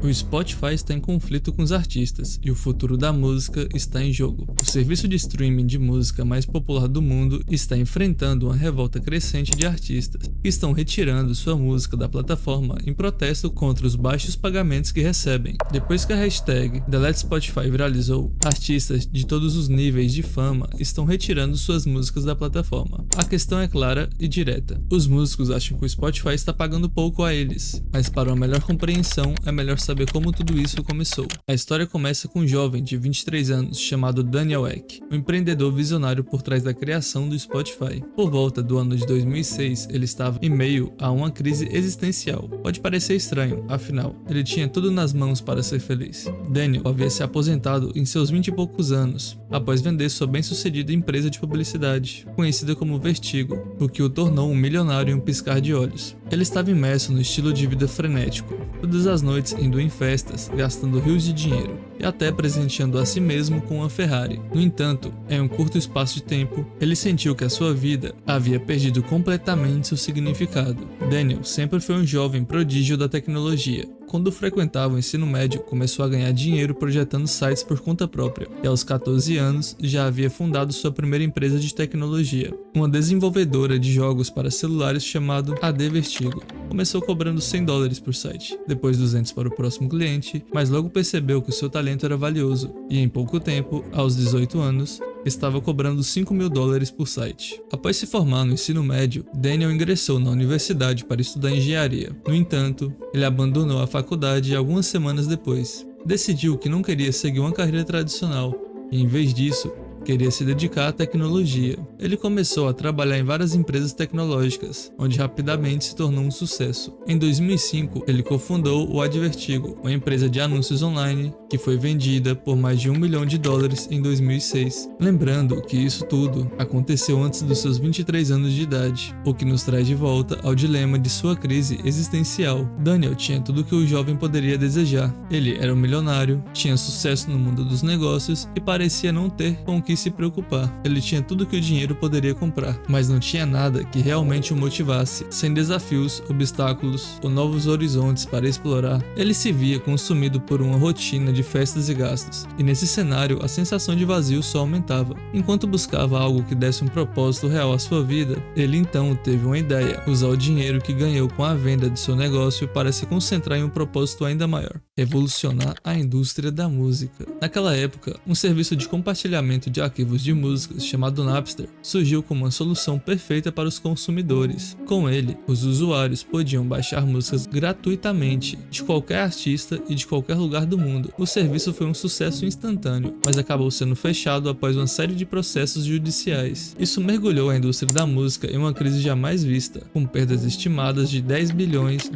O Spotify está em conflito com os artistas e o futuro da música está em jogo. O serviço de streaming de música mais popular do mundo está enfrentando uma revolta crescente de artistas que estão retirando sua música da plataforma em protesto contra os baixos pagamentos que recebem. Depois que a hashtag #DeleteSpotify viralizou, artistas de todos os níveis de fama estão retirando suas músicas da plataforma. A questão é clara e direta. Os músicos acham que o Spotify está pagando pouco a eles, mas para uma melhor compreensão é melhor saber como tudo isso começou. A história começa com um jovem de 23 anos chamado Daniel Ek, um empreendedor visionário por trás da criação do Spotify. Por volta do ano de 2006, ele estava em meio a uma crise existencial. Pode parecer estranho, afinal, ele tinha tudo nas mãos para ser feliz. Daniel havia se aposentado em seus 20 e poucos anos, após vender sua bem-sucedida empresa de publicidade, conhecida como Vertigo, o que o tornou um milionário em um piscar de olhos. Ele estava imerso no estilo de vida frenético, todas as noites indo em festas, gastando rios de dinheiro, e até presenteando a si mesmo com uma Ferrari. No entanto, em um curto espaço de tempo, ele sentiu que a sua vida havia perdido completamente seu significado. Daniel sempre foi um jovem prodígio da tecnologia. Quando frequentava o ensino médio, começou a ganhar dinheiro projetando sites por conta própria, e aos 14 anos já havia fundado sua primeira empresa de tecnologia, uma desenvolvedora de jogos para celulares chamado AD Vertigo. Começou cobrando $100 por site, depois 200 para o próximo cliente, mas logo percebeu que o seu talento era valioso, e em pouco tempo, aos 18 anos, estava cobrando $5.000 por site. Após se formar no ensino médio, Daniel ingressou na universidade para estudar engenharia. No entanto, ele abandonou a faculdade algumas semanas depois. Decidiu que não queria seguir uma carreira tradicional e, em vez disso, queria se dedicar à tecnologia. Ele começou a trabalhar em várias empresas tecnológicas, onde rapidamente se tornou um sucesso. Em 2005, ele cofundou o Advertigo, uma empresa de anúncios online que foi vendida por mais de $1 milhão em 2006. Lembrando que isso tudo aconteceu antes dos seus 23 anos de idade, o que nos traz de volta ao dilema de sua crise existencial. Daniel tinha tudo o que o jovem poderia desejar. Ele era um milionário, tinha sucesso no mundo dos negócios e parecia não ter com o que se preocupar. Ele tinha tudo que o dinheiro poderia comprar, mas não tinha nada que realmente o motivasse. Sem desafios, obstáculos ou novos horizontes para explorar, ele se via consumido por uma rotina de festas e gastos, e nesse cenário a sensação de vazio só aumentava. Enquanto buscava algo que desse um propósito real à sua vida, ele então teve uma ideia: usar o dinheiro que ganhou com a venda de seu negócio para se concentrar em um propósito ainda maior: revolucionar a indústria da música. Naquela época, um serviço de compartilhamento de arquivos de músicas chamado Napster surgiu como uma solução perfeita para os consumidores. Com ele, os usuários podiam baixar músicas gratuitamente de qualquer artista e de qualquer lugar do mundo. O serviço foi um sucesso instantâneo, mas acabou sendo fechado após uma série de processos judiciais. Isso mergulhou a indústria da música em uma crise jamais vista, com perdas estimadas de $10 bilhões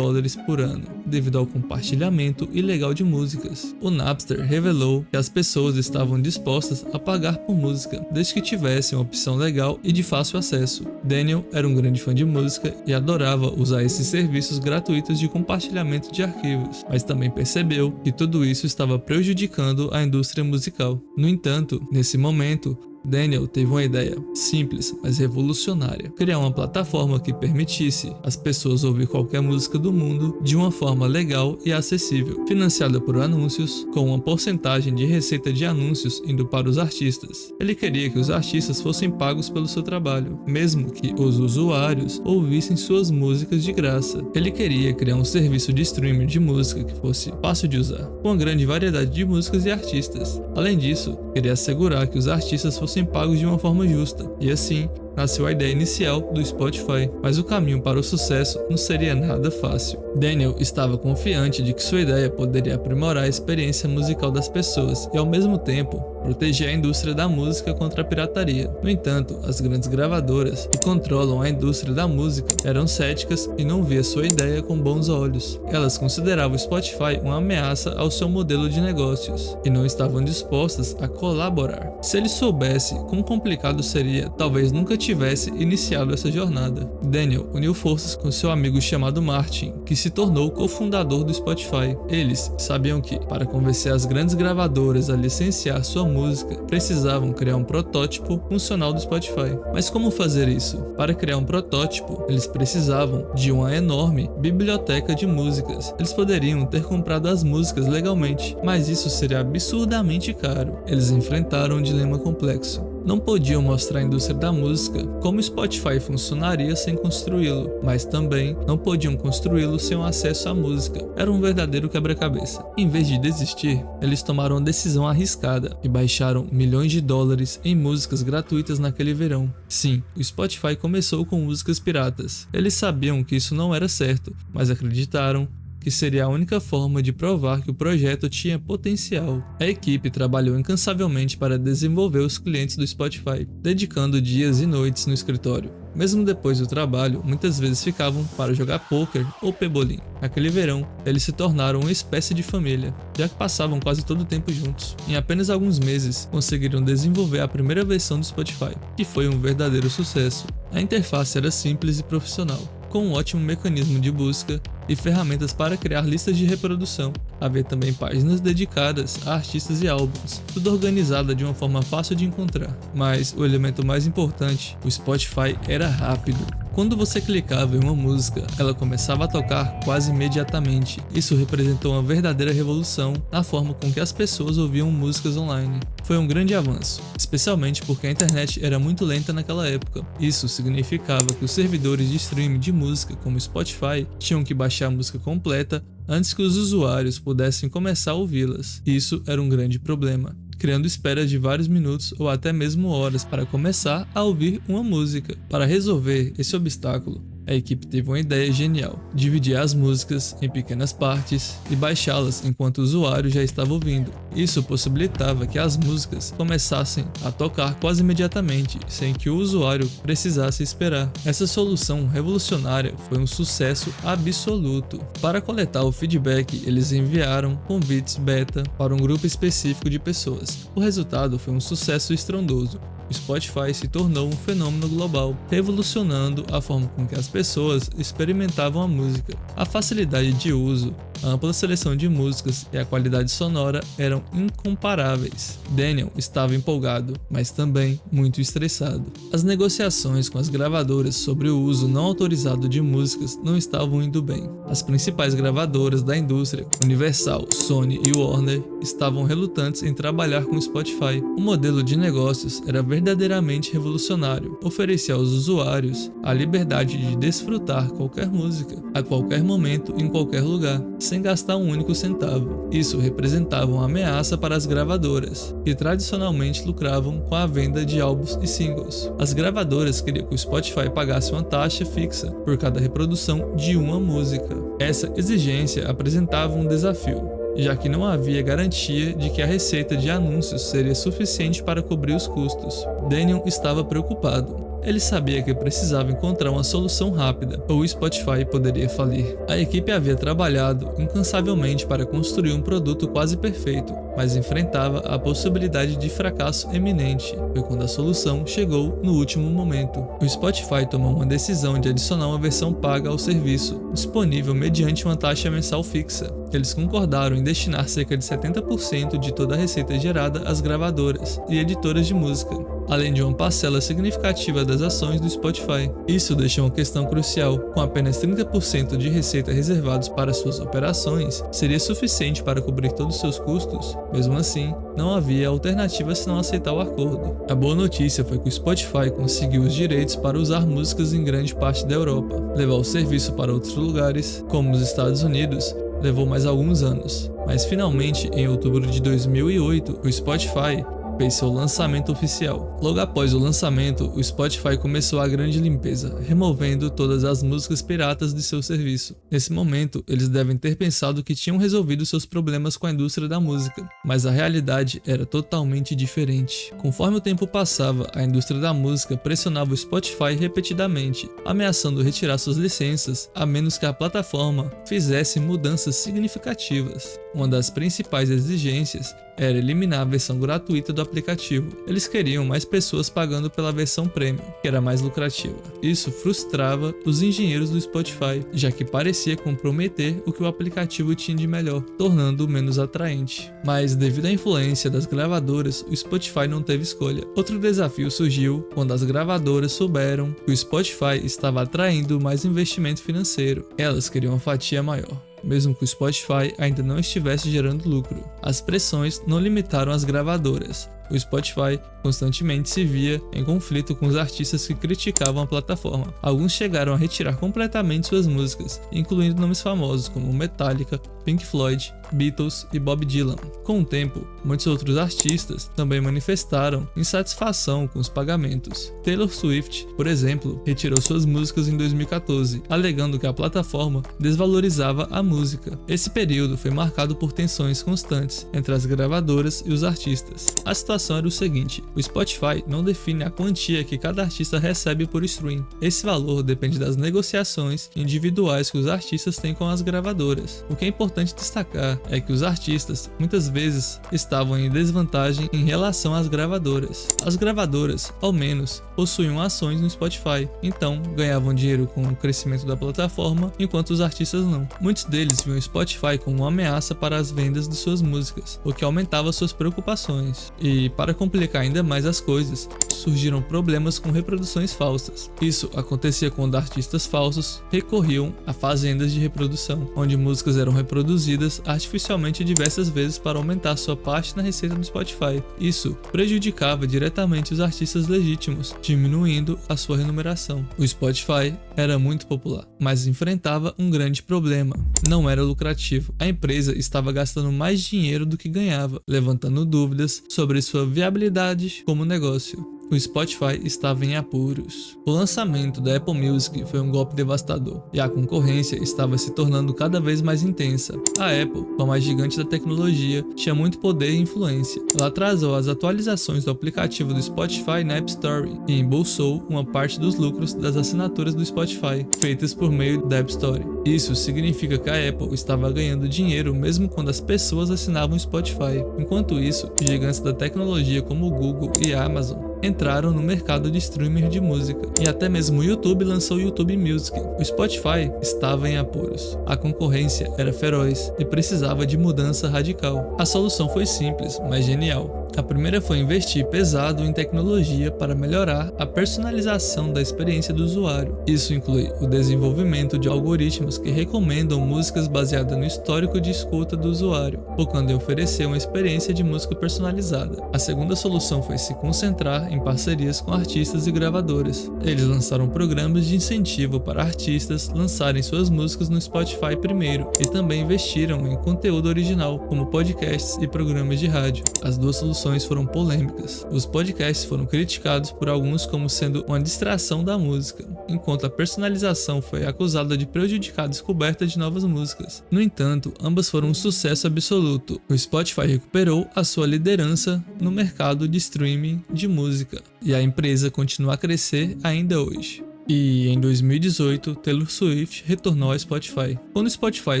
por ano, devido ao compartilhamento ilegal de músicas. O Napster revelou que as pessoas estavam dispostas a pagar por música, desde que tivessem uma opção legal e de fácil acesso. Daniel era um grande fã de música e adorava usar esses serviços gratuitos de compartilhamento de arquivos, mas também percebeu que tudo isso estava prejudicando a indústria musical. No entanto, nesse momento, Daniel teve uma ideia simples, mas revolucionária: criar uma plataforma que permitisse às pessoas ouvir qualquer música do mundo de uma forma legal e acessível, financiada por anúncios, com uma porcentagem de receita de anúncios indo para os artistas. Ele queria que os artistas fossem pagos pelo seu trabalho, mesmo que os usuários ouvissem suas músicas de graça. Ele queria criar um serviço de streaming de música que fosse fácil de usar, com uma grande variedade de músicas e artistas. Além disso, queria assegurar que os artistas fossem pagos de uma forma justa, e assim nasceu a ideia inicial do Spotify, mas o caminho para o sucesso não seria nada fácil. Daniel estava confiante de que sua ideia poderia aprimorar a experiência musical das pessoas e, ao mesmo tempo, proteger a indústria da música contra a pirataria. No entanto, as grandes gravadoras que controlam a indústria da música eram céticas e não via sua ideia com bons olhos. Elas consideravam o Spotify uma ameaça ao seu modelo de negócios e não estavam dispostas a colaborar. Se ele soubesse quão complicado seria, talvez nunca tivesse iniciado essa jornada. Daniel uniu forças com seu amigo chamado Martin, que se tornou cofundador do Spotify. Eles sabiam que, para convencer as grandes gravadoras a licenciar sua música, precisavam criar um protótipo funcional do Spotify. Mas como fazer isso? Para criar um protótipo, eles precisavam de uma enorme biblioteca de músicas. Eles poderiam ter comprado as músicas legalmente, mas isso seria absurdamente caro. Eles enfrentaram um dilema complexo. Não podiam mostrar à indústria da música como o Spotify funcionaria sem construí-lo, mas também não podiam construí-lo sem o acesso à música. Era um verdadeiro quebra-cabeça. Em vez de desistir, eles tomaram uma decisão arriscada e baixaram milhões de dólares em músicas gratuitas naquele verão. Sim, o Spotify começou com músicas piratas. Eles sabiam que isso não era certo, mas acreditaram que seria a única forma de provar que o projeto tinha potencial. A equipe trabalhou incansavelmente para desenvolver os clientes do Spotify, dedicando dias e noites no escritório. Mesmo depois do trabalho, muitas vezes ficavam para jogar pôquer ou pebolim. Naquele verão, eles se tornaram uma espécie de família, já que passavam quase todo o tempo juntos. Em apenas alguns meses, conseguiram desenvolver a primeira versão do Spotify, que foi um verdadeiro sucesso. A interface era simples e profissional, com um ótimo mecanismo de busca e ferramentas para criar listas de reprodução. Havia também páginas dedicadas a artistas e álbuns, tudo organizado de uma forma fácil de encontrar. Mas o elemento mais importante, o Spotify era rápido. Quando você clicava em uma música, ela começava a tocar quase imediatamente. Isso representou uma verdadeira revolução na forma com que as pessoas ouviam músicas online. Foi um grande avanço, especialmente porque a internet era muito lenta naquela época. Isso significava que os servidores de streaming de música, como o Spotify, tinham que baixar a música completa antes que os usuários pudessem começar a ouvi-las. Isso era um grande problema, criando esperas de vários minutos ou até mesmo horas para começar a ouvir uma música. Para resolver esse obstáculo, a equipe teve uma ideia genial: dividir as músicas em pequenas partes e baixá-las enquanto o usuário já estava ouvindo. Isso possibilitava que as músicas começassem a tocar quase imediatamente, sem que o usuário precisasse esperar. Essa solução revolucionária foi um sucesso absoluto. Para coletar o feedback, eles enviaram convites beta para um grupo específico de pessoas. O resultado foi um sucesso estrondoso. O Spotify se tornou um fenômeno global, revolucionando a forma com que as pessoas experimentavam a música. A facilidade de uso, a ampla seleção de músicas e a qualidade sonora eram incomparáveis. Daniel estava empolgado, mas também muito estressado. As negociações com as gravadoras sobre o uso não autorizado de músicas não estavam indo bem. As principais gravadoras da indústria, Universal, Sony e Warner, estavam relutantes em trabalhar com o Spotify. O modelo de negócios era verdadeiramente revolucionário. Oferecia aos usuários a liberdade de desfrutar qualquer música, a qualquer momento, em qualquer lugar, sem gastar um único centavo. Isso representava uma ameaça para as gravadoras, que tradicionalmente lucravam com a venda de álbuns e singles. As gravadoras queriam que o Spotify pagasse uma taxa fixa por cada reprodução de uma música. Essa exigência apresentava um desafio, já que não havia garantia de que a receita de anúncios seria suficiente para cobrir os custos. Daniel estava preocupado. Ele sabia que precisava encontrar uma solução rápida, ou o Spotify poderia falir. A equipe havia trabalhado incansavelmente para construir um produto quase perfeito, mas enfrentava a possibilidade de fracasso eminente. Foi quando a solução chegou no último momento. O Spotify tomou uma decisão de adicionar uma versão paga ao serviço, disponível mediante uma taxa mensal fixa. Eles concordaram em destinar cerca de 70% de toda a receita gerada às gravadoras e editoras de música, além de uma parcela significativa das ações do Spotify. Isso deixou uma questão crucial: com apenas 30% de receita reservados para suas operações, seria suficiente para cobrir todos os seus custos? Mesmo assim, não havia alternativa senão aceitar o acordo. A boa notícia foi que o Spotify conseguiu os direitos para usar músicas em grande parte da Europa. Levar o serviço para outros lugares, como os Estados Unidos, levou mais alguns anos, mas finalmente, em outubro de 2008, o Spotify fez seu lançamento oficial. Logo após o lançamento, o Spotify começou a grande limpeza, removendo todas as músicas piratas de seu serviço. Nesse momento, eles devem ter pensado que tinham resolvido seus problemas com a indústria da música, mas a realidade era totalmente diferente. Conforme o tempo passava, a indústria da música pressionava o Spotify repetidamente, ameaçando retirar suas licenças, a menos que a plataforma fizesse mudanças significativas. Uma das principais exigências era eliminar a versão gratuita do aplicativo. Eles queriam mais pessoas pagando pela versão premium, que era mais lucrativa. Isso frustrava os engenheiros do Spotify, já que parecia comprometer o que o aplicativo tinha de melhor, tornando-o menos atraente. Mas devido à influência das gravadoras, o Spotify não teve escolha. Outro desafio surgiu quando as gravadoras souberam que o Spotify estava atraindo mais investimento financeiro. Elas queriam uma fatia maior, mesmo que o Spotify ainda não estivesse gerando lucro. As pressões não limitaram as gravadoras. O Spotify constantemente se via em conflito com os artistas que criticavam a plataforma. Alguns chegaram a retirar completamente suas músicas, incluindo nomes famosos como Metallica, Pink Floyd, Beatles e Bob Dylan. Com o tempo, muitos outros artistas também manifestaram insatisfação com os pagamentos. Taylor Swift, por exemplo, retirou suas músicas em 2014, alegando que a plataforma desvalorizava a música. Esse período foi marcado por tensões constantes entre as gravadoras e os artistas. A situação era o seguinte: o Spotify não define a quantia que cada artista recebe por stream. Esse valor depende das negociações individuais que os artistas têm com as gravadoras. O que é importante destacar é que os artistas muitas vezes estavam em desvantagem em relação às gravadoras. As gravadoras, ao menos, possuíam ações no Spotify, então ganhavam dinheiro com o crescimento da plataforma, enquanto os artistas não. Muitos deles viam o Spotify como uma ameaça para as vendas de suas músicas, o que aumentava suas preocupações. E para complicar ainda mais as coisas, surgiram problemas com reproduções falsas. Isso acontecia quando artistas falsos recorriam a fazendas de reprodução, onde músicas eram reproduzidas artificialmente diversas vezes para aumentar sua parte na receita do Spotify. Isso prejudicava diretamente os artistas legítimos, diminuindo a sua remuneração. O Spotify era muito popular, mas enfrentava um grande problema: não era lucrativo. A empresa estava gastando mais dinheiro do que ganhava, levantando dúvidas sobre sua viabilidade como negócio. O Spotify estava em apuros. O lançamento da Apple Music foi um golpe devastador, e a concorrência estava se tornando cada vez mais intensa. A Apple, como a gigante da tecnologia, tinha muito poder e influência. Ela atrasou as atualizações do aplicativo do Spotify na App Store e embolsou uma parte dos lucros das assinaturas do Spotify, feitas por meio da App Store. Isso significa que a Apple estava ganhando dinheiro mesmo quando as pessoas assinavam o Spotify. Enquanto isso, gigantes da tecnologia como o Google e a Amazon entraram no mercado de streaming de música, e até mesmo o YouTube lançou o YouTube Music. O Spotify estava em apuros. A concorrência era feroz e precisava de mudança radical. A solução foi simples, mas genial. A primeira foi investir pesado em tecnologia para melhorar a personalização da experiência do usuário. Isso inclui o desenvolvimento de algoritmos que recomendam músicas baseadas no histórico de escuta do usuário, focando em oferecer uma experiência de música personalizada. A segunda solução foi se concentrar em parcerias com artistas e gravadoras. Eles lançaram programas de incentivo para artistas lançarem suas músicas no Spotify primeiro, e também investiram em conteúdo original, como podcasts e programas de rádio. As duas soluções foram polêmicas. Os podcasts foram criticados por alguns como sendo uma distração da música, enquanto a personalização foi acusada de prejudicar a descoberta de novas músicas. No entanto, ambas foram um sucesso absoluto. O Spotify recuperou a sua liderança no mercado de streaming de música, e a empresa continua a crescer ainda hoje. E em 2018, Taylor Swift retornou ao Spotify. Quando o Spotify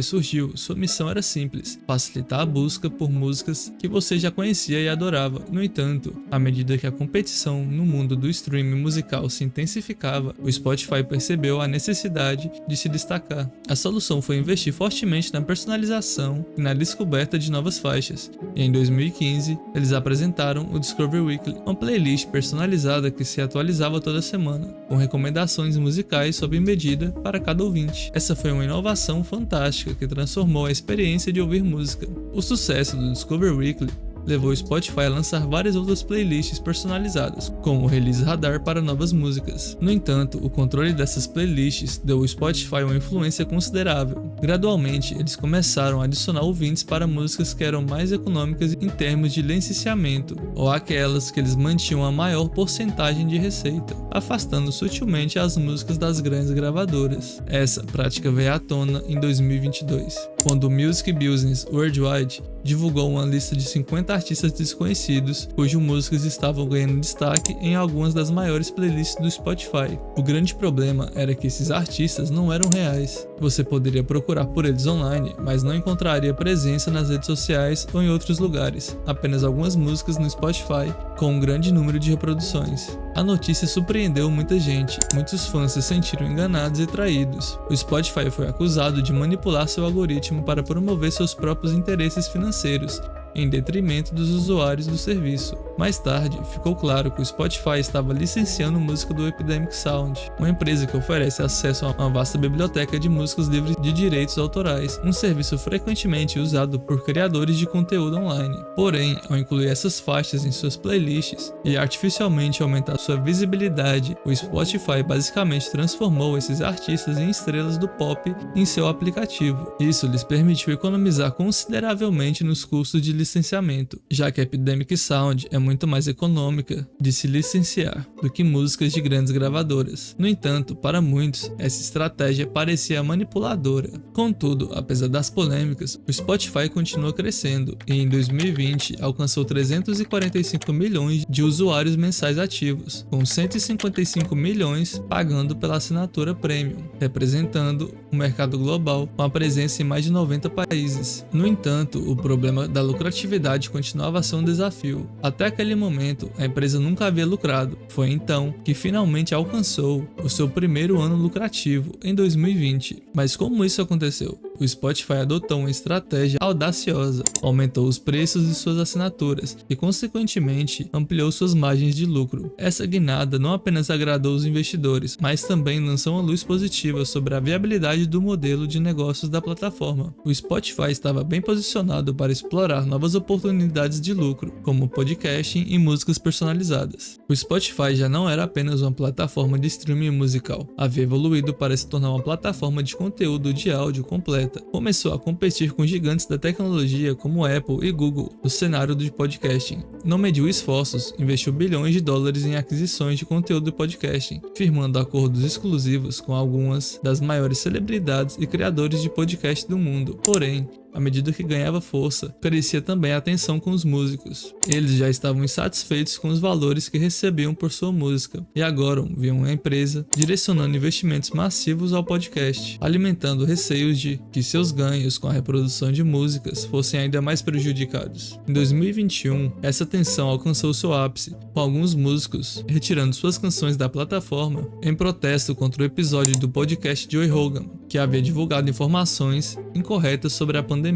surgiu, sua missão era simples: facilitar a busca por músicas que você já conhecia e adorava. No entanto, à medida que a competição no mundo do streaming musical se intensificava, o Spotify percebeu a necessidade de se destacar. A solução foi investir fortemente na personalização e na descoberta de novas faixas. E em 2015, eles apresentaram o Discover Weekly, uma playlist personalizada que se atualizava toda semana, com recomendações musicais sob medida para cada ouvinte. Essa foi uma inovação fantástica que transformou a experiência de ouvir música. O sucesso do Discover Weekly levou o Spotify a lançar várias outras playlists personalizadas, como o Release Radar para novas músicas. No entanto, o controle dessas playlists deu ao Spotify uma influência considerável. Gradualmente, eles começaram a adicionar ouvintes para músicas que eram mais econômicas em termos de licenciamento, ou aquelas que eles mantinham a maior porcentagem de receita, afastando sutilmente as músicas das grandes gravadoras. Essa prática veio à tona em 2022, quando o Music Business Worldwide divulgou uma lista de 50 artistas desconhecidos, cujas músicas estavam ganhando destaque em algumas das maiores playlists do Spotify. O grande problema era que esses artistas não eram reais. Você poderia procurar por eles online, mas não encontraria presença nas redes sociais ou em outros lugares, apenas algumas músicas no Spotify com um grande número de reproduções. A notícia surpreendeu muita gente, muitos fãs se sentiram enganados e traídos. O Spotify foi acusado de manipular seu algoritmo para promover seus próprios interesses financeiros, em detrimento dos usuários do serviço. Mais tarde, ficou claro que o Spotify estava licenciando música do Epidemic Sound, uma empresa que oferece acesso a uma vasta biblioteca de músicas livres de direitos autorais, um serviço frequentemente usado por criadores de conteúdo online. Porém, ao incluir essas faixas em suas playlists e artificialmente aumentar sua visibilidade, o Spotify basicamente transformou esses artistas em estrelas do pop em seu aplicativo. Isso lhes permitiu economizar consideravelmente nos custos de licenciamento, já que a Epidemic Sound é muito mais econômica de se licenciar do que músicas de grandes gravadoras. No entanto, para muitos, essa estratégia parecia manipuladora. Contudo, apesar das polêmicas, o Spotify continua crescendo e em 2020 alcançou 345 milhões de usuários mensais ativos, com 155 milhões pagando pela assinatura Premium, representando um mercado global com a presença em mais de 90 países. No entanto, o problema da lucratividade continuava a ser um desafio. Até aquele momento, a empresa nunca havia lucrado. Foi então que finalmente alcançou o seu primeiro ano lucrativo, em 2020. Mas como isso aconteceu? O Spotify adotou uma estratégia audaciosa, aumentou os preços de suas assinaturas e, consequentemente, ampliou suas margens de lucro. Essa guinada não apenas agradou os investidores, mas também lançou uma luz positiva sobre a viabilidade do modelo de negócios da plataforma. O Spotify estava bem posicionado para explorar novas oportunidades de lucro, como podcasting e músicas personalizadas. O Spotify já não era apenas uma plataforma de streaming musical, havia evoluído para se tornar uma plataforma de conteúdo de áudio completa. Começou a competir com gigantes da tecnologia como Apple e Google no cenário do podcasting. Não mediu esforços, investiu bilhões de dólares em aquisições de conteúdo de podcasting, firmando acordos exclusivos com algumas das maiores celebridades e criadores de podcast do mundo. Porém, à medida que ganhava força, crescia também a tensão com os músicos. Eles já estavam insatisfeitos com os valores que recebiam por sua música, e agora viam a empresa direcionando investimentos massivos ao podcast, alimentando receios de que seus ganhos com a reprodução de músicas fossem ainda mais prejudicados. Em 2021, essa tensão alcançou seu ápice, com alguns músicos retirando suas canções da plataforma em protesto contra o episódio do podcast Joe Rogan, que havia divulgado informações incorretas sobre a pandemia.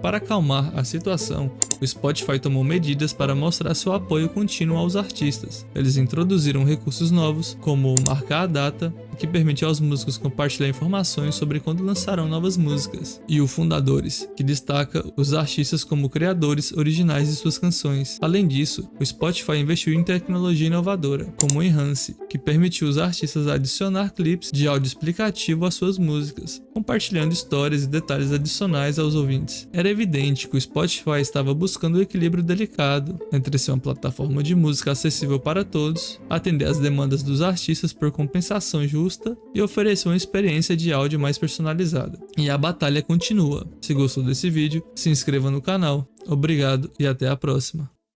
Para acalmar a situação, o Spotify tomou medidas para mostrar seu apoio contínuo aos artistas. Eles introduziram recursos novos, como marcar a data, que permite aos músicos compartilhar informações sobre quando lançarão novas músicas, e o Fundadores, que destaca os artistas como criadores originais de suas canções. Além disso, o Spotify investiu em tecnologia inovadora, como o Enhance, que permitiu os artistas adicionar clipes de áudio explicativo às suas músicas, compartilhando histórias e detalhes adicionais aos ouvintes. Era evidente que o Spotify estava buscando um equilíbrio delicado entre ser uma plataforma de música acessível para todos, atender às demandas dos artistas por compensação justa e oferecer uma experiência de áudio mais personalizada. E a batalha continua. Se gostou desse vídeo, se inscreva no canal. Obrigado e até a próxima.